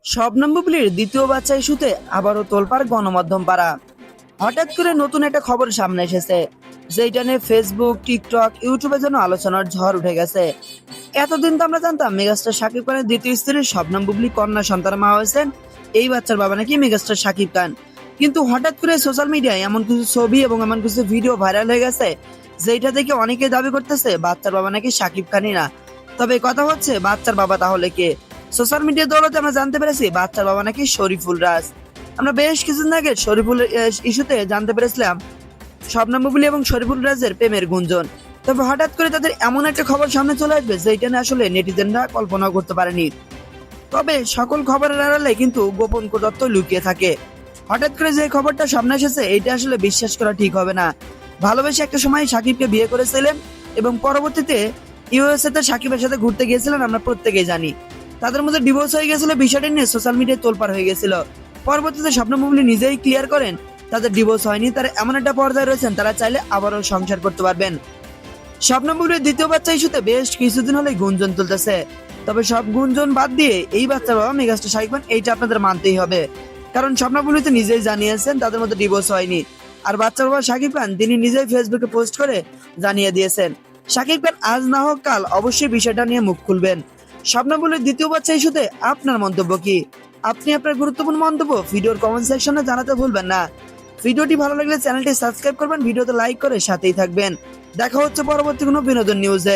শবনম বুবলির দ্বিতীয় বাচ্চা ইস্যুতে আবারও তোলপাড় গণমাধ্যম পাড়া। হঠাৎ করে নতুন একটা খবর সামনে এসেছে, যেটা নিয়ে ফেসবুক, টিকটক, ইউটিউবে যেন আলোচনার ঝড় উঠে গেছে। এতদিন তো আমরা জানতাম মেগাস্টার শাকিব খানের দ্বিতীয় স্ত্রী শবনম বুবলি কন্যা সন্তান মা হয়েছেন, এই বাচ্চার বাবা নাকি মেগাস্টার শাকিব খান। কিন্তু হঠাৎ করে সোশ্যাল মিডিয়ায় এমন কিছু ছবি এবং এমন কিছু ভিডিও ভাইরাল হয়ে গেছে, যেটা থেকে অনেকে দাবি করতেছে বাচ্চার বাবা নাকি শাকিব খানই না। তবে কথা হচ্ছে, বাচ্চার বাবা তাহলে কে? সোশ্যাল মিডিয়া দৌলতে আমরা জানতে পেরেছি বাচ্চার বাবা নাকি শরীফুল রাজ। আমরা বেশ কিছুদিন আগে শরীফুল ইস্যুতে জানতে পেরেছিলাম শবনম বুবলি এবং শরীফুল রাজের প্রেমের গুঞ্জন। তবে হঠাৎ করে তাদের এমন একটা খবর সামনে চলে আসবে, যেটা নিয়ে আসলে নেটিজেনরা কল্পনা করতে পারেনি। তবে সকল খবরের আড়ালে কিন্তু গোপন তথ্য লুকিয়ে থাকে। হঠাৎ করে যে খবরটা সামনে এসেছে, এটা আসলে বিশ্বাস করা ঠিক হবে না। ভালোবেসে একটা সময় সাকিবকে বিয়ে করেছিলেন এবং পরবর্তীতে ইউএসএ তে সাকিবের সাথে ঘুরতে গিয়েছিলেন, আমরা প্রত্যেকেই জানি। তাদের মধ্যে ডিভোর্স হয়ে গেছিল, বিষয়টা নিয়ে সোশ্যাল মিডিয়ায় তোলপাড় হয়ে গেছিল। পরবর্তীতে শবনম বুবলি নিজেই ক্লিয়ার করেন তাদের ডিভোর্স হয়নি, তারা এমন একটা পর্যায়ে রয়েছেন তারা চাইলে আবারও সংসার করতে পারবেন। শবনম বুবলির দ্বিতীয় বাচ্চা ইস্যুতে বেশ কিছুদিন হলে গুঞ্জন তুলতেছে। তবে সব গুঞ্জন বাদ দিয়ে এই বাচ্চার বাবা মেগাস্টার শাকিব খান, এইটা আপনাদের মানতেই হবে। কারণ শবনম বুবলি তো নিজেই জানিয়েছেন তাদের মধ্যে ডিভোর্স হয়নি। আর বাচ্চার বাবা শাকিব খান তিনি নিজেই ফেসবুকে পোস্ট করে জানিয়ে দিয়েছেন শাকিব খান আজ না হোক কাল অবশ্যই বিষয়টা নিয়ে মুখ খুলবেন। শবনম বুবলির দ্বিতীয় বাচ্চা ইস্যুতে আপনার মন্তব্য কি? আপনি আপনার গুরুত্বপূর্ণ মন্তব্য ভিডিওর কমেন্ট সেকশনে জানাতে ভুলবেন না। ভিডিওটি ভালো লাগলে চ্যানেলটি সাবস্ক্রাইব করবেন, ভিডিওতে লাইক করে সাথেই থাকবেন। দেখা হচ্ছে পরবর্তী কোনো বিনোদন নিউজে।